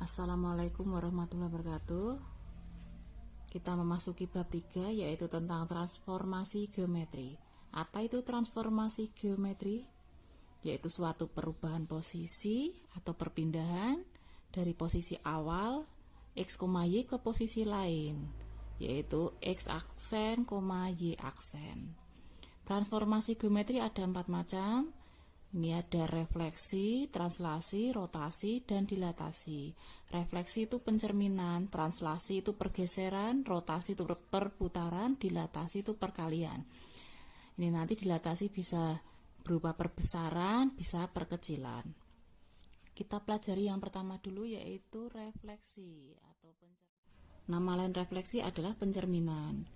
Assalamualaikum warahmatullahi wabarakatuh. Kita memasuki bab 3, yaitu tentang transformasi geometri. Apa itu transformasi geometri? Yaitu suatu perubahan posisi atau perpindahan dari posisi awal x, y ke posisi lain, yaitu x aksen, y aksen. Transformasi geometri ada 4 macam. Ini ada refleksi, translasi, rotasi, dan dilatasi. Refleksi itu pencerminan, translasi itu pergeseran, rotasi itu perputaran, dilatasi itu perkalian. Ini nanti dilatasi bisa berupa perbesaran, bisa perkecilan. Kita pelajari yang pertama dulu, yaitu refleksi atau pencerminan. Nama lain refleksi adalah pencerminan.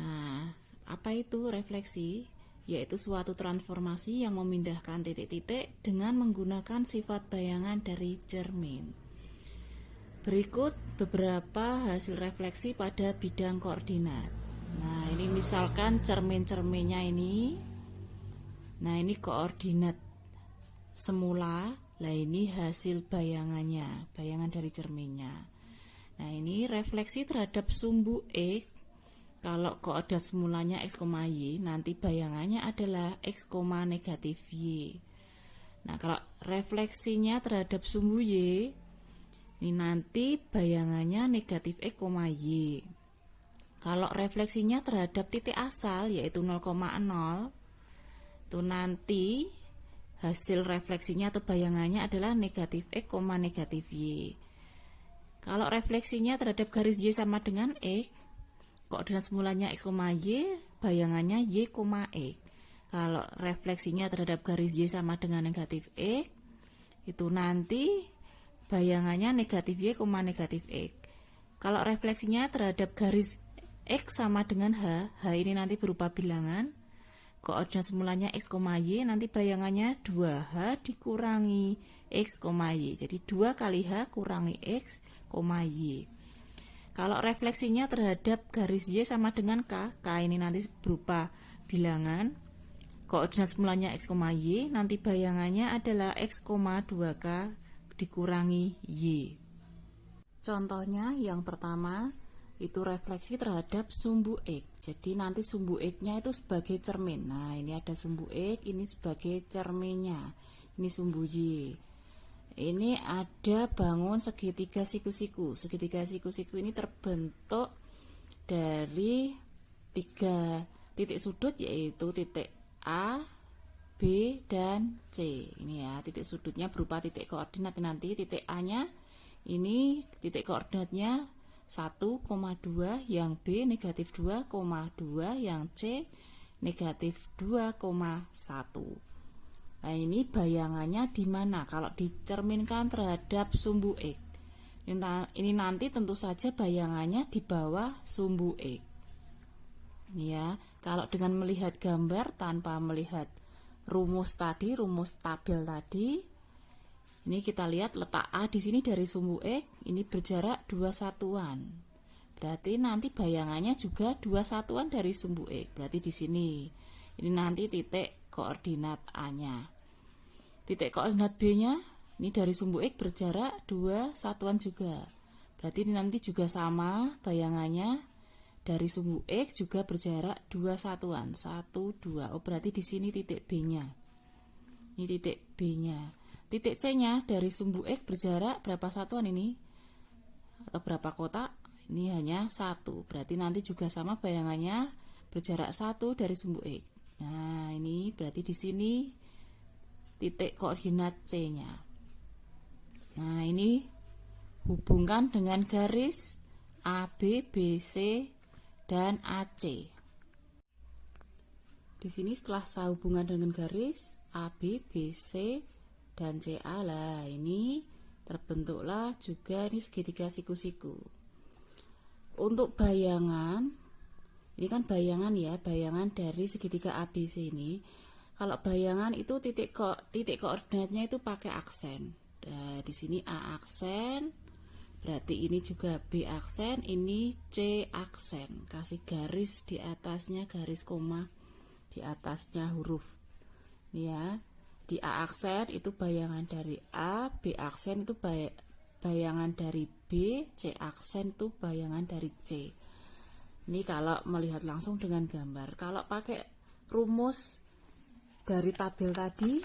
Nah, apa itu refleksi? Yaitu suatu transformasi yang memindahkan titik-titik dengan menggunakan sifat bayangan dari cermin. Berikut beberapa hasil refleksi pada bidang koordinat. Nah, ini misalkan cermin-cerminnya ini. Nah, ini koordinat semula. Lah, ini hasil bayangannya, bayangan dari cerminnya. Nah, ini refleksi terhadap sumbu X. Kalau koordinat semulanya x, y, nanti bayangannya adalah x, negatif y. Nah, kalau refleksinya terhadap sumbu y, ini nanti bayangannya negatif x, y. Kalau refleksinya terhadap titik asal, yaitu 0,0, itu nanti hasil refleksinya atau bayangannya adalah negatif x, negatif y. Kalau refleksinya terhadap garis y sama dengan x, koordinat semulanya x, y, bayangannya y, x. Kalau refleksinya terhadap garis y sama dengan negatif x, itu nanti bayangannya negatif y, negatif x. Kalau refleksinya terhadap garis x sama dengan h ini nanti berupa bilangan. Koordinat semulanya x, y, nanti bayangannya 2h dikurangi x, y. Jadi 2 kali h kurangi x, y. Kalau refleksinya terhadap garis y sama dengan k ini nanti berupa bilangan. Koordinat semulanya x, y, nanti bayangannya adalah x, 2k dikurangi y. Contohnya yang pertama itu refleksi terhadap sumbu x. Jadi nanti sumbu x-nya itu sebagai cermin. Nah, ini ada sumbu x, ini sebagai cerminnya. Ini sumbu y. Ini ada bangun segitiga siku-siku. Segitiga siku-siku ini terbentuk dari 3 titik sudut, yaitu titik A, B, dan C. Ini ya, titik sudutnya berupa titik koordinat. Nanti titik A-nya ini titik koordinatnya 1,2, yang B negatif 2,2, yang C negatif 2,1. Nah, ini bayangannya di mana kalau dicerminkan terhadap sumbu X. Ini nanti tentu saja bayangannya di bawah sumbu X. Ya, kalau dengan melihat gambar tanpa melihat rumus tadi, rumus tabel tadi, ini kita lihat letak A di sini dari sumbu X, ini berjarak 2 satuan. Berarti nanti bayangannya juga 2 satuan dari sumbu X. Berarti di sini. Ini nanti titik koordinat A-nya. Titik koordinat B-nya ini dari sumbu X berjarak 2 satuan juga. Berarti ini nanti juga sama bayangannya dari sumbu X juga berjarak 2 satuan, 1, 2. Oh, berarti di sini titik B-nya. Ini titik B-nya. Titik C-nya dari sumbu X berjarak berapa satuan ini? Atau berapa kotak? Ini hanya 1. Berarti nanti juga sama bayangannya berjarak 1 dari sumbu X. Nah, ini berarti di sini titik koordinat C-nya. Nah, ini hubungkan dengan garis AB, BC, dan AC. Di sini setelah saya hubungan dengan garis AB, BC, dan CA, lah ini terbentuklah juga ini segitiga siku-siku. Untuk bayangan, ini kan bayangan ya, bayangan dari segitiga ABC ini. Kalau bayangan itu titik koordinatnya itu pakai aksen. Nah, di sini A aksen, berarti ini juga B aksen, ini C aksen. Kasih garis di atasnya, garis koma di atasnya huruf. Ini ya, di A aksen itu bayangan dari A, B aksen itu bayangan dari B, C aksen itu bayangan dari C. Ini kalau melihat langsung dengan gambar. Kalau pakai rumus dari tabel tadi,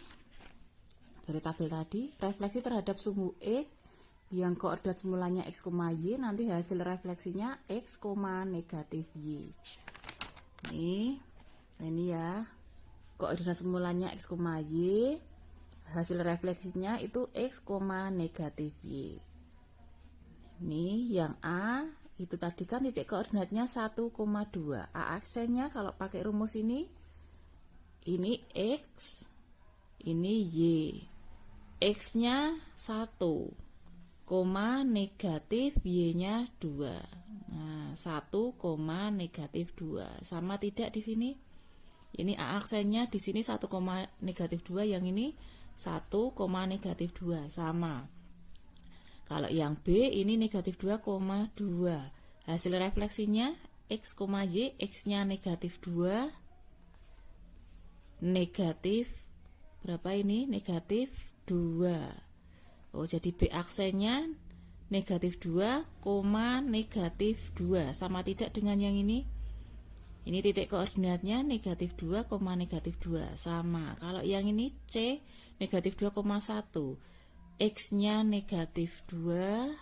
refleksi terhadap sumbu X yang koordinat semulanya X, Y, nanti hasil refleksinya X, negatif Y. Ini ya, koordinat semulanya X, Y, hasil refleksinya itu X, negatif Y. Ini yang A, itu tadi kan titik koordinatnya 1,2. A aksennya kalau pakai rumus ini X, ini Y. X-nya 1, negatif Y-nya 2. Nah, 1, negatif 2. Sama tidak di sini? Ini A aksennya di sini 1, negatif 2, yang ini 1, negatif 2, sama. Kalau yang B ini negatif 2,2. Hasil refleksinya X, Y, X-nya negatif 2, negatif berapa ini? Negatif 2. Oh, jadi B aksennya negatif 2, negatif 2. Sama tidak dengan yang ini? Ini titik koordinatnya negatif 2, negatif 2. Sama. Kalau yang ini C negatif 2,1. X-nya negatif 2,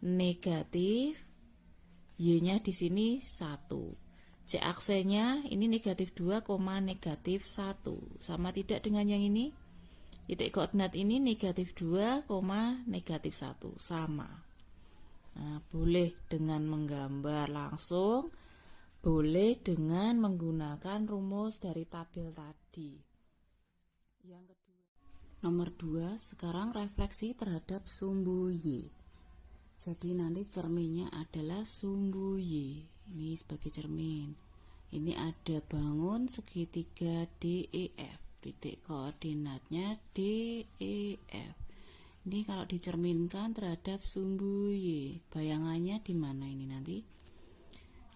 negatif Y-nya di sini 1. C aksennya ini negatif 2, negatif 1. Sama tidak dengan yang ini? Titik koordinat ini negatif 2, negatif 1. Sama. Nah, boleh dengan menggambar langsung, boleh dengan menggunakan rumus dari tabel tadi. Yang kedua, nomor 2, sekarang refleksi terhadap sumbu Y. Jadi nanti cerminnya adalah sumbu Y. Ini sebagai cermin. Ini ada bangun segitiga DEF. Titik koordinatnya DEF. Ini kalau dicerminkan terhadap sumbu Y. Bayangannya di mana ini nanti?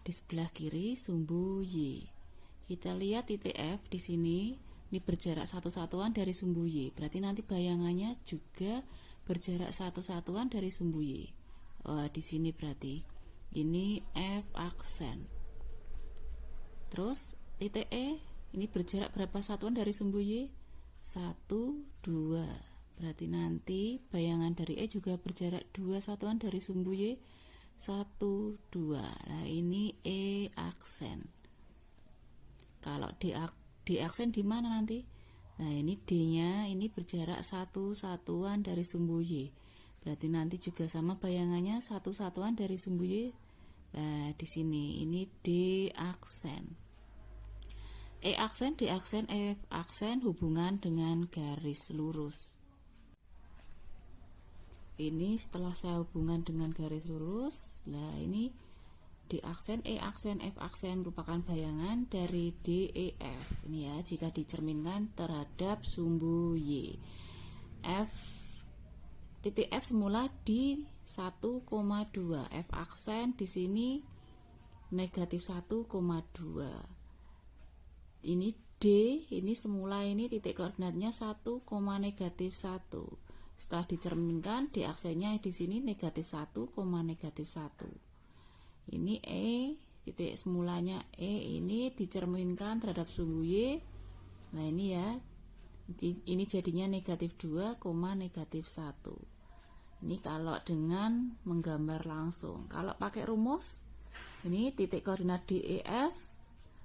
Di sebelah kiri sumbu Y. Kita lihat titik F di sini. Ini berjarak satu satuan dari sumbu Y. Berarti nanti bayangannya juga berjarak satu satuan dari sumbu Y. Oh, di sini berarti ini F aksen. Terus titik E ini berjarak berapa satuan dari sumbu Y? 1, 2. Berarti nanti bayangan dari E juga berjarak 2 satuan dari sumbu Y. 1, 2. Nah, ini E aksen. Kalau D aksen di mana nanti? Nah, ini D-nya ini berjarak 1 satuan dari sumbu Y. Berarti nanti juga sama bayangannya 1 satuan dari sumbu Y. Nah, di sini ini D aksen. E aksen, D aksen, F aksen hubungan dengan garis lurus. Ini setelah saya hubungan dengan garis lurus, nah ini D aksen, E aksen, F aksen merupakan bayangan dari DEF. Ini ya, jika dicerminkan terhadap sumbu Y. Titik F semula di 1,2. F aksen di sini negatif 1,2. Ini D, ini semula ini titik koordinatnya 1, negatif 1. Setelah dicerminkan, D aksennya di sini negatif 1, negatif 1. Ini E, titik semulanya E ini dicerminkan terhadap sumbu Y. Nah, ini ya, ini jadinya negatif 2, negatif 1. Ini kalau dengan menggambar langsung. Kalau pakai rumus, ini titik koordinat DEF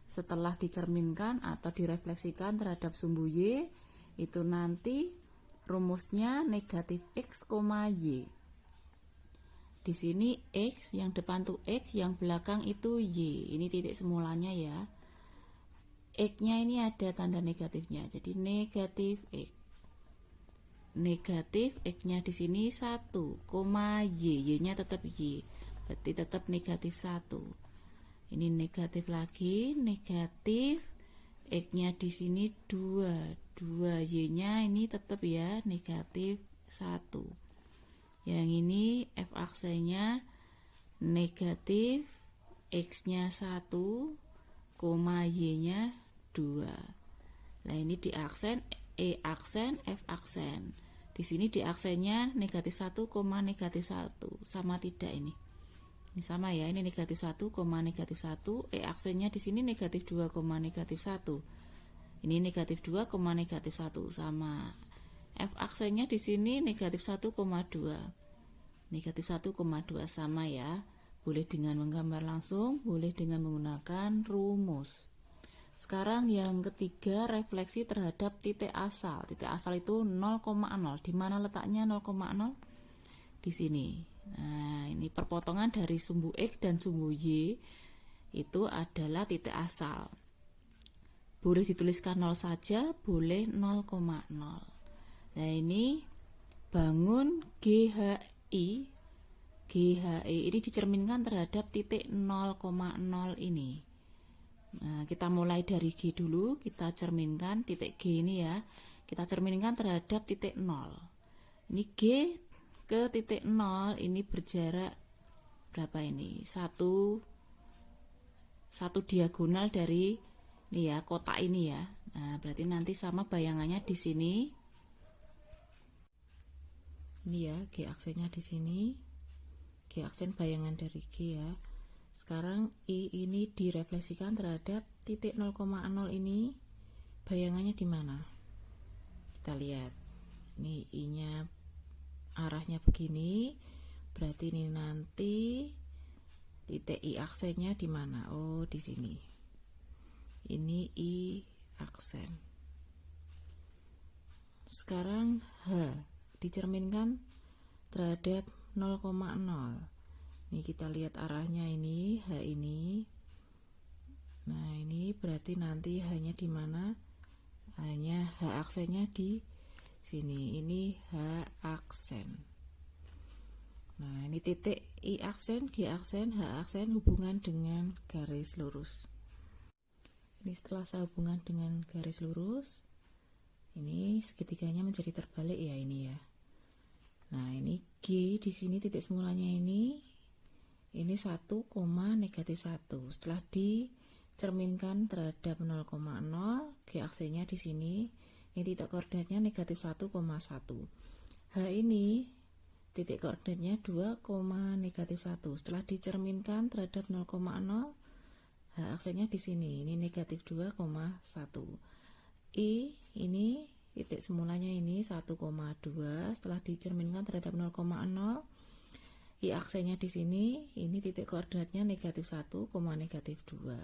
setelah dicerminkan atau direfleksikan terhadap sumbu Y, itu nanti rumusnya negatif X, Y. Di sini X, yang depan tuh X, yang belakang itu Y. Ini titik semulanya ya. X-nya ini ada tanda negatifnya, jadi negatif X. Negatif X-nya di sini 1, Y. Y-nya tetap Y. Berarti tetap negatif 1. Ini negatif lagi, negatif X-nya di sini 2. 2 Y-nya ini tetap ya negatif 1. Yang ini F aksennya negatif X-nya 1, Y-nya 2. Nah, ini di aksen E aksen, F aksen. Di sini di aksennya negatif 1, negatif 1. Sama tidak ini? Ini sama ya, ini negatif 1, negatif 1. Aksennya di sini negatif 2, negatif 1. Ini negatif 2, negatif 1. Sama. F aksennya di sini negatif 1, 2. Negatif 1,2 sama ya. Boleh dengan menggambar langsung, boleh dengan menggunakan rumus. Sekarang yang ketiga, refleksi terhadap titik asal. Titik asal itu 0,0. Di mana letaknya 0,0? Di sini. Nah, ini perpotongan dari sumbu X dan sumbu Y itu adalah titik asal. Boleh dituliskan 0 saja, boleh 0,0. Nah, ini bangun GHI. GHI ini dicerminkan terhadap titik 0,0 ini. Nah, kita mulai dari G dulu, kita cerminkan titik G ini ya. Kita cerminkan terhadap titik 0. Ini G ke titik 0 ini berjarak berapa ini? Satu diagonal dari ini ya, kotak ini ya. Nah, berarti nanti sama bayangannya di sini. Ini ya, G aksennya di sini. G aksen bayangan dari G ya. Sekarang I ini direfleksikan terhadap titik 0,0 ini, bayangannya di mana? Kita lihat. Ini I-nya arahnya begini, berarti ini nanti titik I aksennya di mana? Oh, di sini. Ini I aksen. Sekarang H dicerminkan terhadap 0,0. Ini kita lihat arahnya ini, H ini. Nah, ini berarti nanti hanya di mana? Hanya H aksennya di sini. Ini H aksen. Nah, ini titik I aksen, G aksen, H aksen hubungan dengan garis lurus. Ini setelah sehubungan dengan garis lurus, ini segitiganya menjadi terbalik ya ini ya. Nah, ini G di sini titik semulanya ini 1, negatif 1. Setelah dicerminkan terhadap 0,0, G aksennya di sini. Ini titik koordinatnya negatif 1,1. H ini titik koordinatnya 2, negatif 1. Setelah dicerminkan terhadap 0,0, H aksennya di sini. Ini negatif 2,1. I ini titik semulanya ini 1,2. Setelah dicerminkan terhadap 0,0, I aksennya di sini, ini titik koordinatnya negatif 1, negatif 2.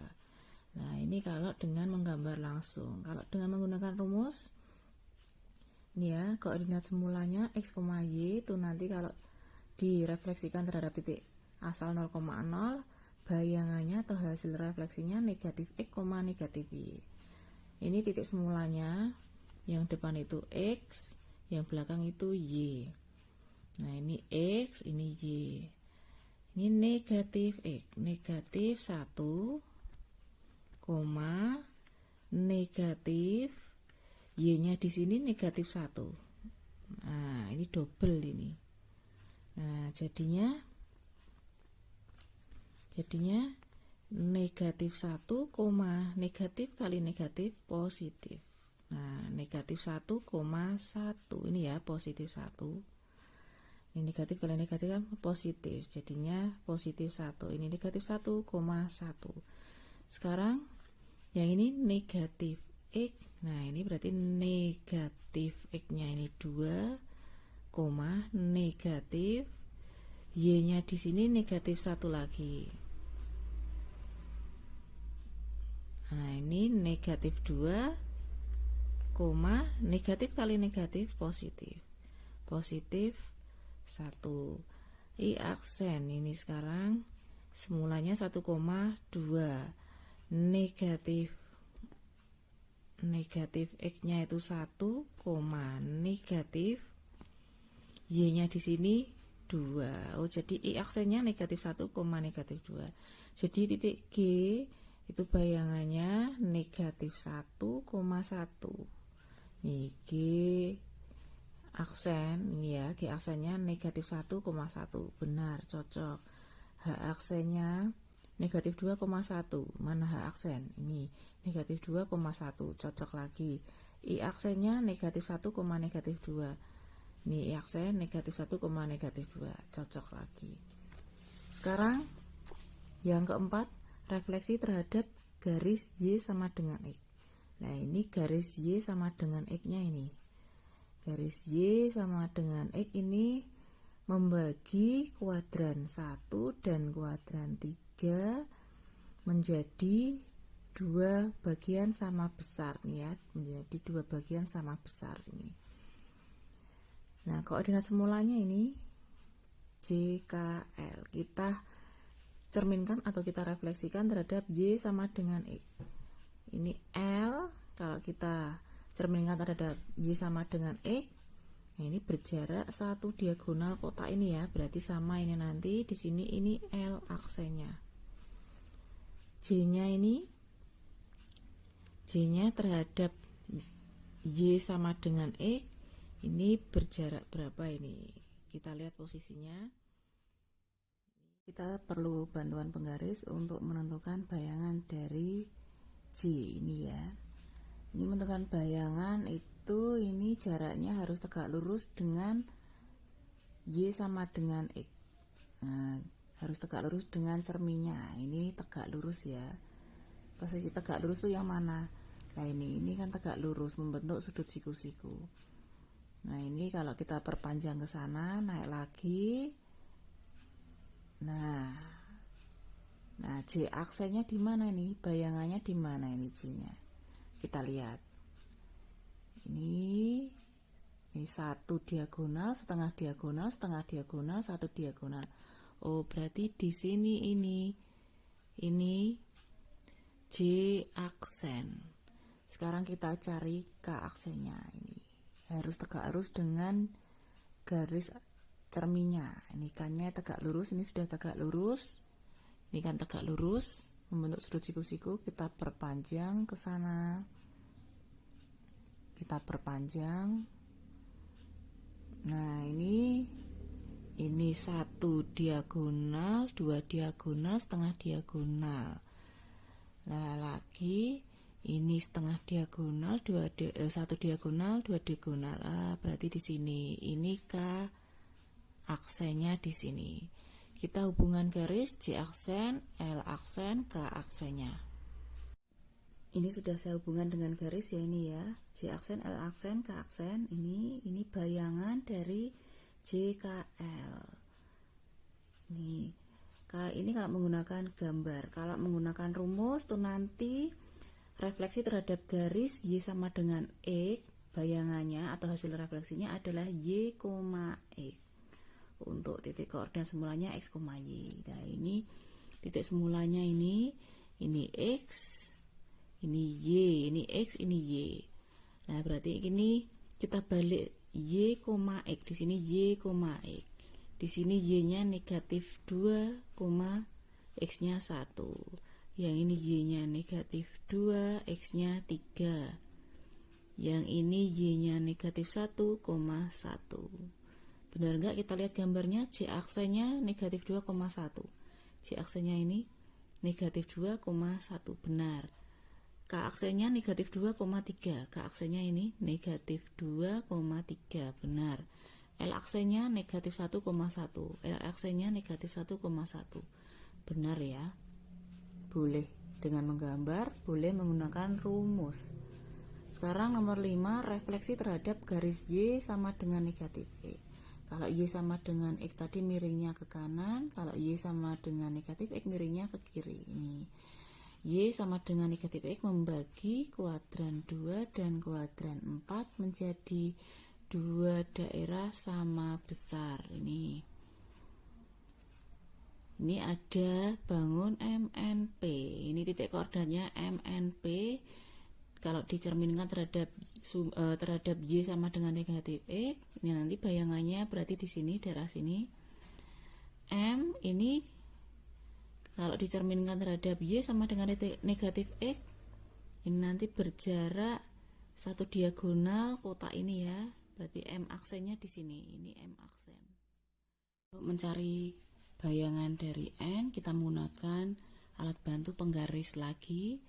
Nah, ini kalau dengan menggambar langsung. Kalau dengan menggunakan rumus, ini ya, koordinat semulanya X, Y, itu nanti kalau direfleksikan terhadap titik asal 0,0, bayangannya atau hasil refleksinya negatif X, negatif Y. Ini titik semulanya, yang depan itu X, yang belakang itu Y. Nah, ini X, ini Y. Ini negatif X, negatif 1, negatif Y-nya di sini negatif 1. Nah, ini double ini. Nah, jadinya negatif 1, negatif kali negatif positif. Nah, negatif 1,1 ini ya, positif 1. Ini negatif kali negatif kan positif, jadinya positif 1. Ini negatif 1,1. Sekarang yang ini negatif X. Nah, ini berarti negatif X-nya ini 2, negatif Y-nya di sini negatif 1 lagi. Nah, ini negatif 2, negatif kali negatif positif. Positif 1. I aksen ini sekarang semulanya 1,2. Negatif X-nya itu 1, negatif Y-nya di sini 2. Oh, jadi I aksennya negatif 1, negatif 2. Jadi titik G itu bayangannya negatif 1,1. Nih, G aksen ini ya, G aksennya negatif 1,1. Benar, cocok. H aksennya negatif 2,1. Mana H aksen? Ini negatif 2,1, cocok lagi. I aksennya negatif 1, negatif 2. Ini aksen negatif 1, negatif 2, cocok lagi. Sekarang yang keempat, refleksi terhadap garis Y sama dengan X. Nah, ini garis Y sama dengan X-nya ini. Garis Y sama dengan X ini membagi kuadran 1 dan kuadran 3 menjadi dua bagian sama besar nih ya, menjadi dua bagian sama besar ini. Nah, koordinat semulanya ini JKL. Kita cerminkan atau kita refleksikan terhadap Y sama dengan X. Ini L, kalau kita cerminkan terhadap Y sama dengan X, nah ini berjarak satu diagonal kotak ini ya, berarti sama ini nanti di sini ini L aksennya. J-nya ini, J-nya terhadap Y sama dengan X, ini berjarak berapa ini? Kita lihat posisinya. Kita perlu bantuan penggaris untuk menentukan bayangan dari J ini ya. Ini menentukan bayangan itu, ini jaraknya harus tegak lurus dengan Y sama dengan X. Nah, harus tegak lurus dengan cerminnya. Ini tegak lurus ya. Posisi tegak lurus itu yang mana? Nah, ini kan tegak lurus membentuk sudut siku-siku. Nah, ini kalau kita perpanjang ke sana, naik lagi. Nah, J aksennya di mana nih? Bayangannya di mana ini J-nya? Kita lihat. Ini satu diagonal, setengah diagonal, setengah diagonal, satu diagonal. Oh, berarti di sini ini J aksen. Sekarang kita cari K aksennya ini. Harus tegak lurus dengan garis cerminnya. Ini kannya tegak lurus, ini sudah tegak lurus. Ini kan tegak lurus membentuk sudut siku-siku, kita perpanjang ke sana. Kita perpanjang. Nah, ini satu diagonal, dua diagonal, setengah diagonal. Nah, lagi ini setengah diagonal, satu diagonal, dua diagonal. Berarti di sini ini K aksennya di sini. Kita hubungan garis J aksen, L aksen, K aksennya. Ini sudah saya hubungan dengan garis ya ini ya. J aksen, L aksen, K aksen. Ini bayangan dari JKL. Ini kalau menggunakan gambar. Kalau menggunakan rumus tuh nanti refleksi terhadap garis Y sama dengan X, bayangannya atau hasil refleksinya adalah Y, X. Untuk titik koordinat semulanya X, Y. Nah, ini titik semulanya ini X, ini Y, ini X, ini Y. Nah, berarti ini kita balik Y, X. Di sini Y, X. Di sini Y-nya negatif 2, X-nya 1. Yang ini Y-nya negatif 2, X-nya 3. Yang ini Y-nya negatif 1,1. Benar nggak? Kita lihat gambarnya. J aksennya negatif 2,1. J aksennya ini negatif 2,1. Benar. K aksennya negatif 2,3. K aksennya ini negatif 2,3. Benar. L aksennya negatif 1,1. L aksennya negatif 1,1. Benar ya. Boleh dengan menggambar, boleh menggunakan rumus. Sekarang nomor 5, refleksi terhadap garis Y sama dengan negatif X. Kalau Y sama dengan X tadi miringnya ke kanan, kalau Y sama dengan negatif X miringnya ke kiri. Ini Y sama dengan negatif X membagi kuadran 2 dan kuadran 4 menjadi dua daerah sama besar. Ini ada bangun MNP. Ini titik koordinatnya MNP. Kalau dicerminkan terhadap Y sama dengan negatif X, ini nanti bayangannya berarti di sini, daerah sini. M ini kalau dicerminkan terhadap Y sama dengan negatif X, ini nanti berjarak satu diagonal kotak ini ya. Berarti M aksennya di sini. Ini M aksen. Untuk mencari bayangan dari N, kita menggunakan alat bantu penggaris lagi.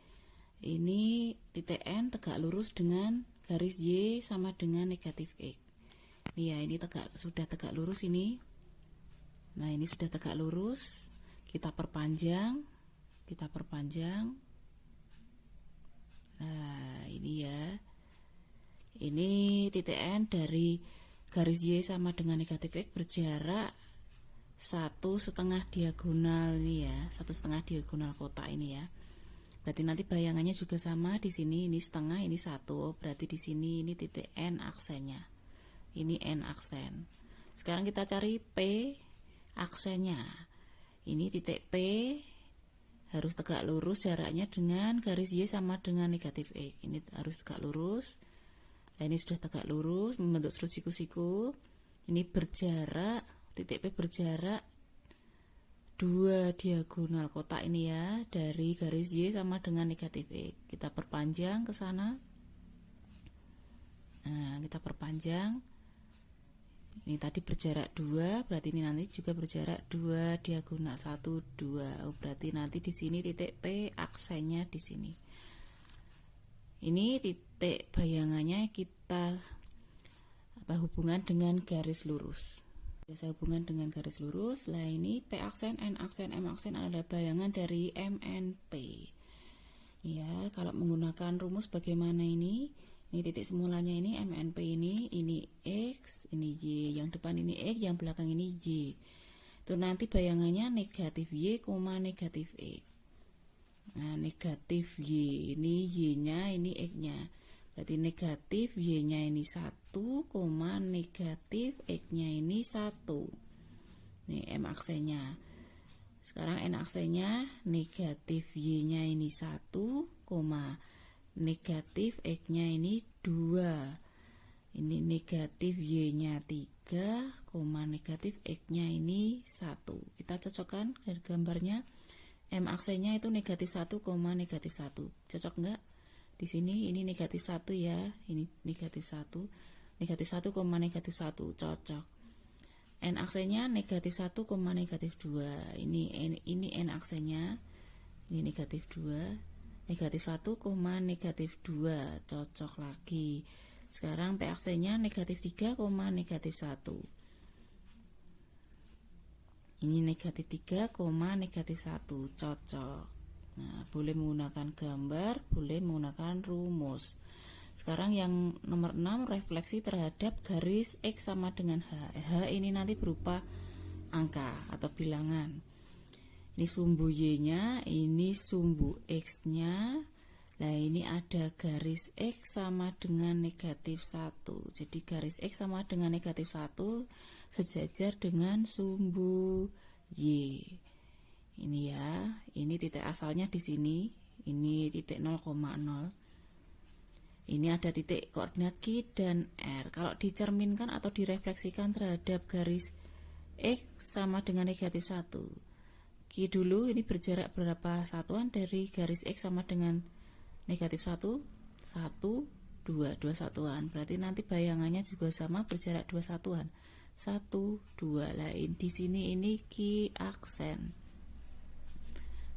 Ini titik N tegak lurus dengan garis Y sama dengan negatif X. Nih ya, ini sudah tegak lurus ini. Nah, ini sudah tegak lurus. Kita perpanjang. Nah, ini ya. Ini titik N dari garis Y sama dengan negatif X berjarak 1,5 diagonal ini ya, 1,5 diagonal kotak ini ya. Berarti nanti bayangannya juga sama di sini, ini setengah, ini 1. Berarti di sini ini titik N aksennya. Ini N aksen. Sekarang kita cari P aksennya. Ini titik P harus tegak lurus jaraknya dengan garis Y sama dengan negatif X. Ini harus tegak lurus. Nah, ini sudah tegak lurus membentuk serut siku-siku. Ini berjarak, titik P berjarak 2 diagonal kotak ini ya, dari garis Y sama dengan negatif X. Kita perpanjang ke sana. Nah, kita perpanjang. Ini tadi berjarak 2, berarti ini nanti juga berjarak 2 diagonal 1 2. Oh, berarti nanti di sini titik P aksennya di sini. Ini titik bayangannya kita hubungan dengan garis lurus. Biasa hubungan dengan garis lurus. Lah ini P aksen, N aksen, M aksen adalah bayangan dari MNP. Ya, kalau menggunakan rumus bagaimana ini? Ini titik semulanya ini MNP ini X, ini Y, yang depan ini X, yang belakang ini Y. Itu nanti bayangannya negatif Y, negatif X. Nah, negatif Y, ini Y-nya, ini X-nya. Berarti negatif Y-nya ini 1, negatif X-nya ini 1. Ini M aksennya. Sekarang N aksennya negatif Y-nya ini 1, negatif X-nya ini 2. Ini negatif Y-nya 3, negatif X-nya ini 1. Kita cocokkan dari gambarnya. M aksennya itu negatif 1, negatif 1. Cocok enggak? Di sini ini negatif 1 ya. Ini negatif 1. Negatif 1, negatif 1. Cocok. N aksennya negatif 1, negatif 2. Ini N aksennya. Ini negatif 2. Negatif 1, negatif 2. Cocok lagi. Sekarang P aksennya negatif 3, negatif 1. Ini negatif 3, negatif 1. Cocok. Nah, boleh menggunakan gambar, boleh menggunakan rumus. Sekarang yang nomor 6, refleksi terhadap garis X sama dengan H. H ini nanti berupa angka atau bilangan. Ini sumbu Y-nya, ini sumbu X-nya. Nah, ini ada garis X sama dengan negatif 1. Jadi garis X sama dengan negatif 1 sejajar dengan sumbu Y. Ini ya, ini titik asalnya di sini, ini titik 0,0. Ini ada titik koordinat Q dan R. Kalau dicerminkan atau direfleksikan terhadap garis X sama dengan negatif 1. Q dulu ini berjarak berapa satuan dari garis X sama dengan negatif 1? 1, 2 satuan. Berarti nanti bayangannya juga sama, berjarak 2 satuan. 1, 2. Lain di sini ini Q aksen.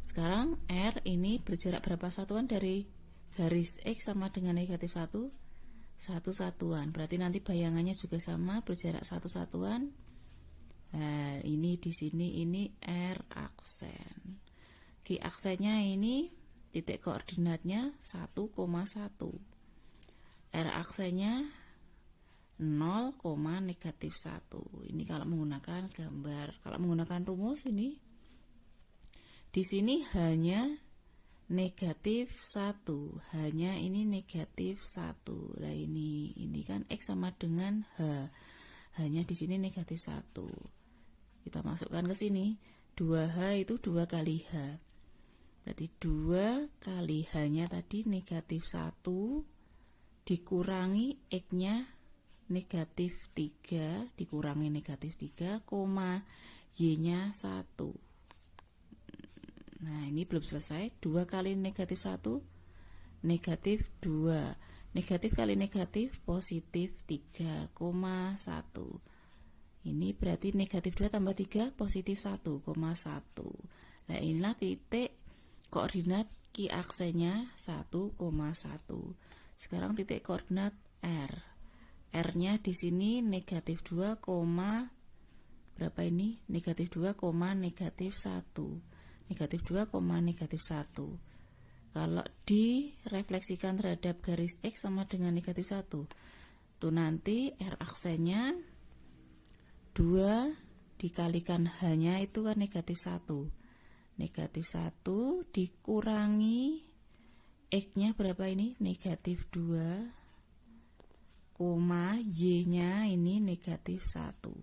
Sekarang R ini berjarak berapa satuan dari garis X sama dengan negatif 1? 1 satuan. Berarti nanti bayangannya juga sama, berjarak 1 satuan. Nah, ini di sini ini R aksen. Q aksennya ini titik koordinatnya 1,1. R aksennya 0, negatif 1. Ini kalau menggunakan gambar. Kalau menggunakan rumus ini di sini hanya negatif 1, hanya ini negatif 1. Lah ini kan X sama dengan H. Hanya di sini negatif 1. Kita masukkan ke sini. 2H itu 2 kali H. Berarti 2 kali H-nya tadi negatif 1 dikurangi X-nya negatif 3 dikurangi negatif 3, Y-nya 1. Nah, ini belum selesai. 2 kali negatif 1, negatif 2. Negatif kali negatif, positif 3,1. Ini berarti negatif 2 tambah 3, positif 1,1. Nah, inilah titik koordinat Q aksennya 1,1. Sekarang titik koordinat R. R-nya di sini negatif 2, berapa ini? Negatif 2, negatif 1. Negatif 2, negatif 1. Kalau direfleksikan terhadap garis X sama dengan negatif 1. Tuh nanti R aksennya 2 dikalikan H-nya itu kan negatif 1. Negatif 1 dikurangi X-nya berapa ini? Negatif 2, Y-nya ini negatif 1.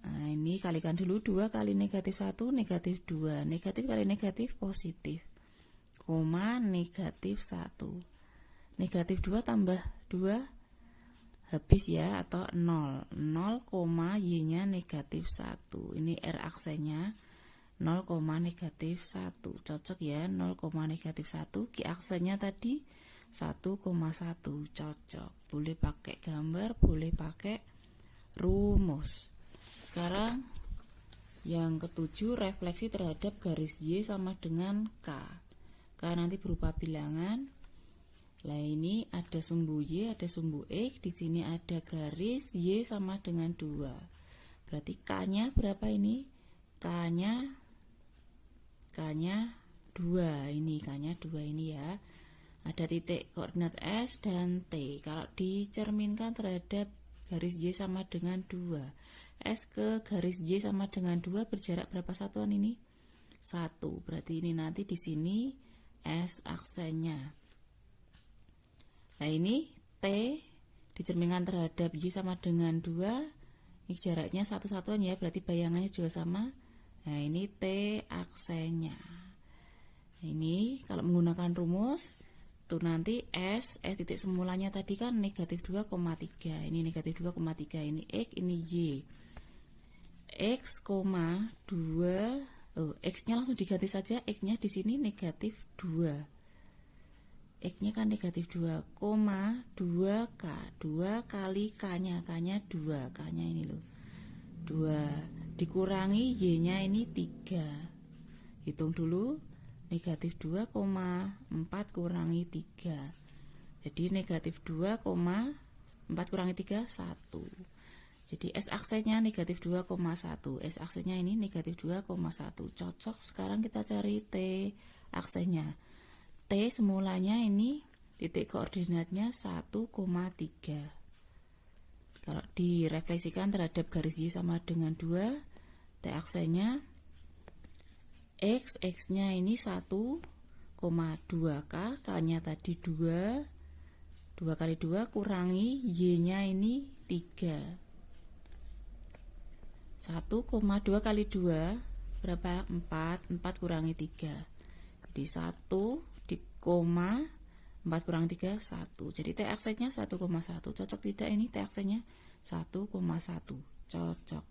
Nah, ini kalikan dulu 2 kali negatif 1, negatif 2. Negatif kali negatif positif. Negatif 1. Negatif 2 tambah 2 habis ya, atau 0. 0, Y-nya negatif 1. Ini R aksennya 0, negatif 1. Cocok ya, 0, negatif 1. Q aksennya tadi 1,1. Cocok. Boleh pakai gambar, boleh pakai rumus. Sekarang yang ketujuh, refleksi terhadap garis Y sama dengan K. K nanti berupa bilangan. Nah, ini ada sumbu Y, ada sumbu X. Di sini ada garis Y sama dengan 2. Berarti K-nya berapa ini? K-nya 2. Ini K-nya 2 ini ya. Ada titik koordinat S dan T. Kalau dicerminkan terhadap garis Y sama dengan 2. S ke garis Y sama dengan 2 berjarak berapa satuan ini? 1. Berarti ini nanti di sini S aksennya. Nah, ini T dicerminkan terhadap Y sama dengan 2. Ini jaraknya satu satuan ya, berarti bayangannya juga sama. Nah, ini T aksennya. Nah, ini kalau menggunakan rumus tuh nanti S titik semulanya tadi kan negatif 2,3. Ini negatif 2,3. Ini X, ini Y. X, 2. X-nya langsung diganti saja. X-nya di sini negatif 2. X-nya kan negatif 2, 2K. 2 kali K-nya. K-nya 2. K-nya ini loh. 2. Dikurangi Y-nya ini 3. Hitung dulu. Negatif 2,4 kurangi 3. Jadi negatif 2,4 kurangi 3, 1. Jadi S aksennya negatif 2,1. S aksennya ini negatif 2,1. Cocok. Sekarang kita cari T aksennya. T semulanya ini titik koordinatnya 1,3. Kalau direfleksikan terhadap garis Y sama dengan 2, T aksennya X-nya ini 1,2K, K-nya tadi 2, 2 kali 2 kurangi Y-nya ini 3. 1,2 kali 2 berapa? 4, 4 kurangi 3. Jadi 1 di koma 4 kurangi 3, 1. Jadi T aksennya 1,1. Cocok tidak ini T aksennya 1,1. Cocok.